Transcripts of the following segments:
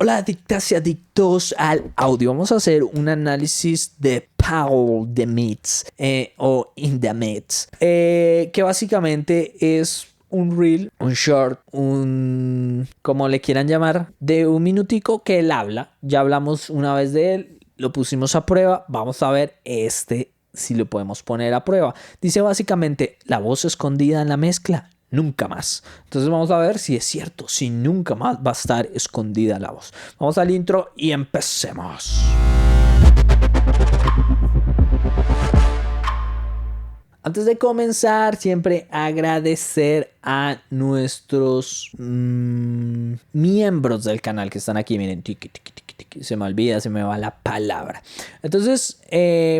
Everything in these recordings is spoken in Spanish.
Hola adictas y adictos al audio. Vamos a hacer un análisis de Paul the Mix o In the Mix, que básicamente es un reel, un short, como le quieran llamar, de un minutico que él habla. Ya hablamos una vez de él, lo pusimos a prueba. Vamos a ver si lo podemos poner a prueba. Dice básicamente, la voz escondida en la mezcla. Nunca más. Entonces vamos a ver si es cierto, si nunca más va a estar escondida la voz. Vamos al intro y empecemos. Antes de comenzar, siempre agradecer a nuestros miembros del canal que están aquí. Miren, se me olvida, se me va la palabra. Entonces,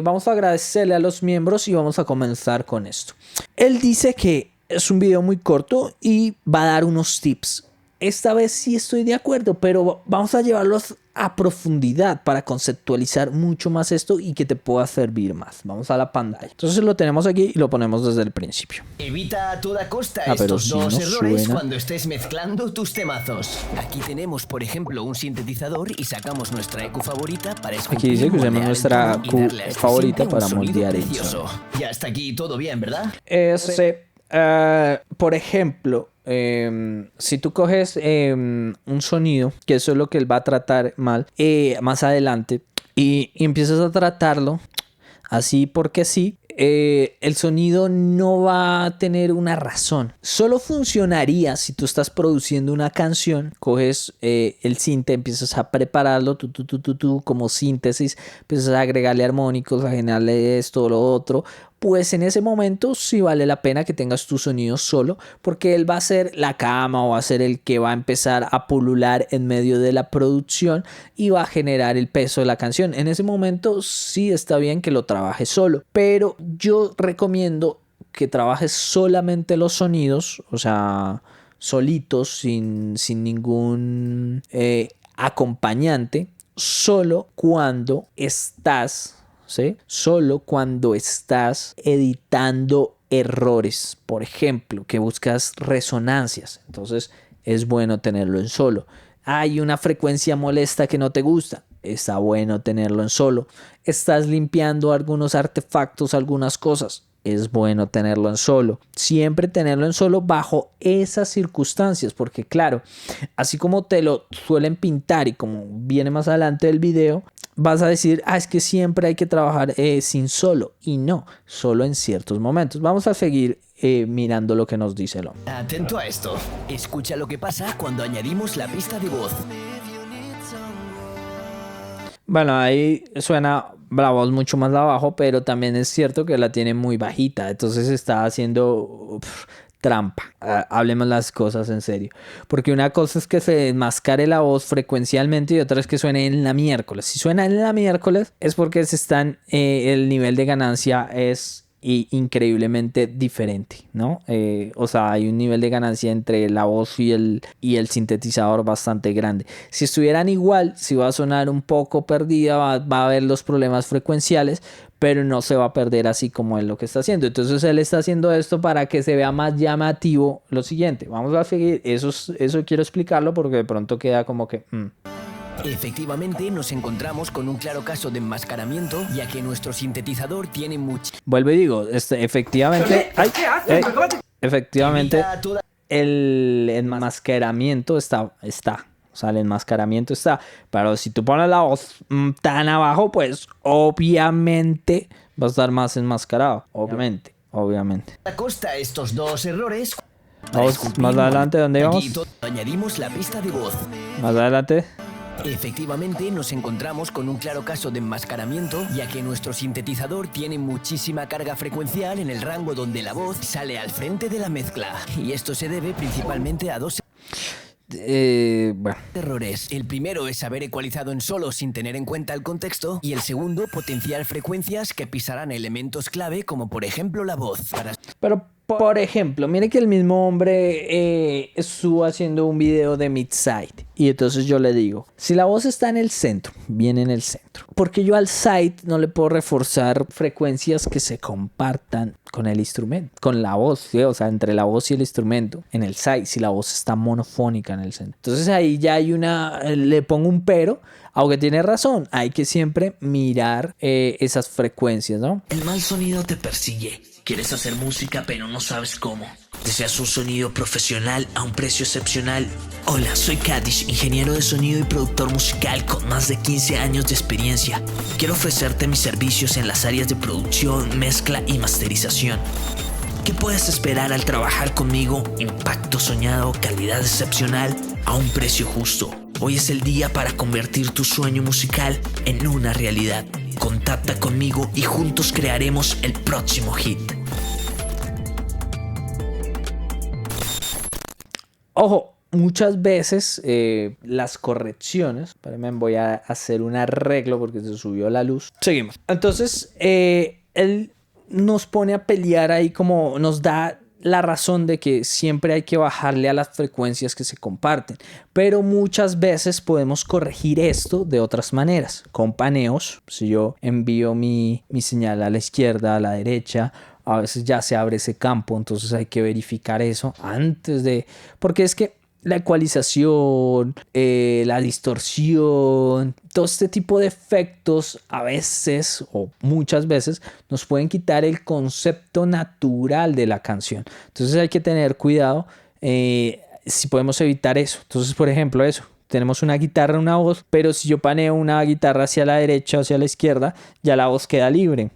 vamos a agradecerle a los miembros y vamos a comenzar con esto. Él dice que es un video muy corto y va a dar unos tips. Esta vez sí estoy de acuerdo, pero vamos a llevarlos a profundidad para conceptualizar mucho más esto y que te pueda servir más. Vamos a la pantalla. Entonces lo tenemos aquí y lo ponemos desde el principio. Evita a toda costa estos dos errores cuando estés mezclando tus temazos. Aquí tenemos, por ejemplo, un sintetizador y sacamos nuestra EQ favorita para escuchar. Aquí dice que usemos nuestra EQ favorita para moldear el sonido. Ya está aquí todo bien, ¿verdad? Por ejemplo, si tú coges un sonido, que eso es lo que él va a tratar más adelante, y empiezas a tratarlo así porque sí, el sonido no va a tener una razón. Solo funcionaría si tú estás produciendo una canción, coges el sinte, empiezas a prepararlo como síntesis, empiezas a agregarle armónicos, a generarle esto o lo otro. Pues en ese momento sí vale la pena que tengas tu sonido solo, porque él va a ser la cama o va a ser el que va a empezar a pulular en medio de la producción y va a generar el peso de la canción. En ese momento sí está bien que lo trabajes solo, pero yo recomiendo que trabajes solamente los sonidos, o sea, solitos, sin ningún acompañante, solo cuando estás... ¿sí? Solo cuando estás editando errores, por ejemplo, que buscas resonancias, entonces es bueno tenerlo en solo. Hay una frecuencia molesta que no te gusta, está bueno tenerlo en solo. Estás limpiando algunos artefactos, algunas cosas, es bueno tenerlo en solo. Siempre tenerlo en solo bajo esas circunstancias, porque claro, así como te lo suelen pintar y como viene más adelante del video, vas a decir, es que siempre hay que trabajar sin solo, y no, solo en ciertos momentos. Vamos a seguir mirando lo que nos dice el hombre. Atento a esto. Escucha lo que pasa cuando añadimos la pista de voz. Bueno, ahí suena la voz mucho más abajo, pero también es cierto que la tiene muy bajita, entonces está haciendo trampa. Hablemos las cosas en serio, porque una cosa es que se desmascare la voz frecuencialmente y otra es que suene en la miércoles. Si suena en la miércoles es porque el nivel de ganancia es increíblemente diferente, ¿no? O sea, hay un nivel de ganancia entre la voz y el sintetizador bastante grande. Si estuvieran igual, si va a sonar un poco perdida, va a haber los problemas frecuenciales, pero no se va a perder así como él lo que está haciendo. Entonces él está haciendo esto para que se vea más llamativo lo siguiente. Vamos a seguir, eso quiero explicarlo porque de pronto queda como que... Efectivamente, nos encontramos con un claro caso de enmascaramiento, ya que nuestro sintetizador tiene mucho... Vuelvo y digo, efectivamente... Efectivamente, el enmascaramiento está. O sea, el enmascaramiento está. Pero si tú pones la voz tan abajo, pues obviamente va a estar más enmascarado. Obviamente. A costa estos dos errores... Vamos más adelante, ¿dónde vamos? Añadimos la pista de voz. Más adelante. Efectivamente, nos encontramos con un claro caso de enmascaramiento, ya que nuestro sintetizador tiene muchísima carga frecuencial en el rango donde la voz sale al frente de la mezcla. Y esto se debe principalmente a dos errores. El primero es haber ecualizado en solo sin tener en cuenta el contexto, y el segundo, potenciar frecuencias que pisarán elementos clave como por ejemplo la voz. Pero por ejemplo, mire que el mismo hombre estuvo haciendo un video de Midside y entonces yo le digo, si la voz está en el centro, bien en el centro, porque yo al side no le puedo reforzar frecuencias que se compartan con el instrumento, con la voz, ¿sí? O sea, entre la voz y el instrumento, en el side, si la voz está monofónica en el centro. Entonces ahí ya hay le pongo un pero, aunque tiene razón, hay que siempre mirar esas frecuencias, ¿no? El mal sonido te persigue. Quieres hacer música pero no sabes cómo. ¿Deseas un sonido profesional a un precio excepcional? Hola, soy Kadish, ingeniero de sonido y productor musical con más de 15 años de experiencia. Quiero ofrecerte mis servicios en las áreas de producción, mezcla y masterización. ¿Qué puedes esperar al trabajar conmigo? Impacto soñado, calidad excepcional a un precio justo. Hoy es el día para convertir tu sueño musical en una realidad. Contacta conmigo y juntos crearemos el próximo hit. Ojo, muchas veces las correcciones, voy a hacer un arreglo porque se subió la luz. Seguimos. Entonces, él nos pone a pelear ahí, como nos da la razón de que siempre hay que bajarle a las frecuencias que se comparten, pero muchas veces podemos corregir esto de otras maneras, con paneos. Si yo envío mi señal a la izquierda, a la derecha, a veces ya se abre ese campo, entonces hay que verificar eso antes de, porque es que la ecualización, la distorsión, todo este tipo de efectos a veces o muchas veces nos pueden quitar el concepto natural de la canción. Entonces hay que tener cuidado si podemos evitar eso. Entonces, por ejemplo, eso. Tenemos una guitarra, una voz, pero si yo paneo una guitarra hacia la derecha o hacia la izquierda, ya la voz queda libre,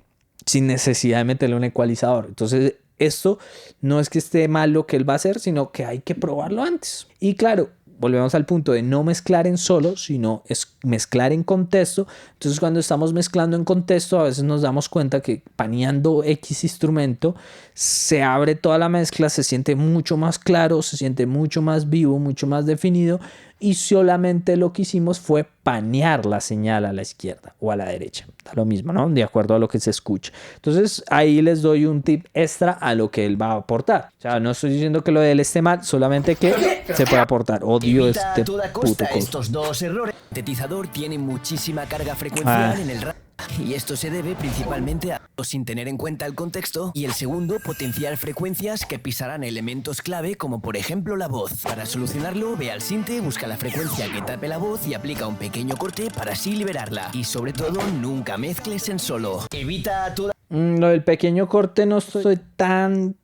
sin necesidad de meterle un ecualizador. Entonces, esto no es que esté mal lo que él va a hacer, sino que hay que probarlo antes. Y claro, volvemos al punto de no mezclar en solo, sino es mezclar en contexto. Entonces, cuando estamos mezclando en contexto, a veces nos damos cuenta que paneando X instrumento se abre toda la mezcla, se siente mucho más claro, se siente mucho más vivo, mucho más definido, y solamente lo que hicimos fue panear la señal a la izquierda o a la derecha. Da lo mismo, ¿no? De acuerdo a lo que se escucha. Entonces, ahí les doy un tip extra a lo que él va a aportar. O sea, no estoy diciendo que lo de él esté mal, solamente que se puede aportar. Odio Evita este a toda puto costa coso. estos dos errores. El sintetizador tiene muchísima carga frecuencial en el rango. Y esto se debe principalmente a, sin tener en cuenta el contexto, y el segundo, potenciar frecuencias que pisarán elementos clave como por ejemplo la voz. Para solucionarlo, ve al sinte, busca la frecuencia que tape la voz y aplica un pequeño corte para así liberarla. Y sobre todo, nunca mezcles en solo. Evita toda... Lo del pequeño corte no estoy tan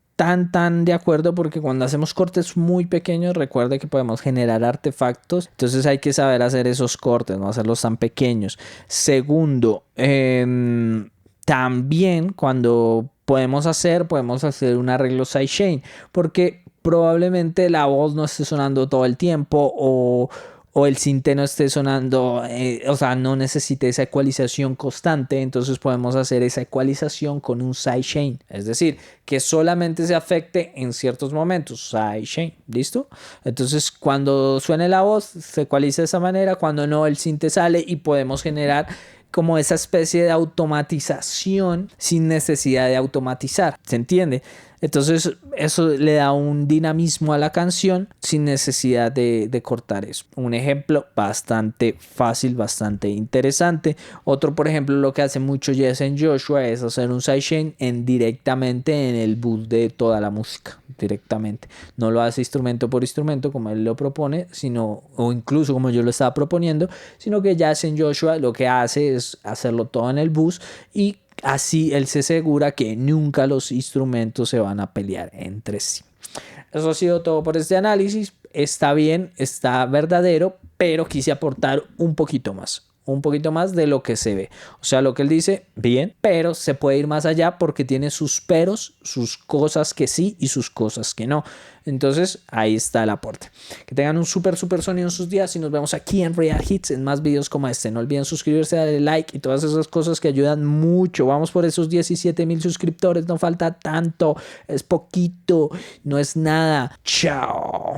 de acuerdo, porque cuando hacemos cortes muy pequeños, recuerde que podemos generar artefactos. Entonces hay que saber hacer esos cortes, no hacerlos tan pequeños. Segundo, también cuando podemos hacer un arreglo sidechain, porque probablemente la voz no esté sonando todo el tiempo o el sinte no esté sonando, o sea, no necesite esa ecualización constante. Entonces podemos hacer esa ecualización con un sidechain, es decir, que solamente se afecte en ciertos momentos. Sidechain, ¿listo? Entonces cuando suene la voz se ecualiza de esa manera, cuando no, el sinte sale y podemos generar como esa especie de automatización sin necesidad de automatizar, ¿se entiende? Entonces eso le da un dinamismo a la canción sin necesidad de cortar eso. Un ejemplo bastante fácil, bastante interesante. Otro, por ejemplo, lo que hace mucho Jason Joshua es hacer un sidechain directamente en el bus de toda la música, directamente. No lo hace instrumento por instrumento como él lo propone, sino, o incluso como yo lo estaba proponiendo, sino que Jason Joshua lo que hace es hacerlo todo en el bus, y así él se asegura que nunca los instrumentos se van a pelear entre sí. Eso ha sido todo por este análisis. Está bien, está verdadero, pero quise aportar un poquito más de lo que se ve. O sea, lo que él dice, bien, pero se puede ir más allá porque tiene sus peros, sus cosas que sí y sus cosas que no. Entonces, ahí está el aporte. Que tengan un súper sonido en sus días y nos vemos aquí en Real Hits en más videos como este. No olviden suscribirse, darle like y todas esas cosas que ayudan mucho. Vamos por esos 17,000 suscriptores. No falta tanto, es poquito, no es nada. Chao.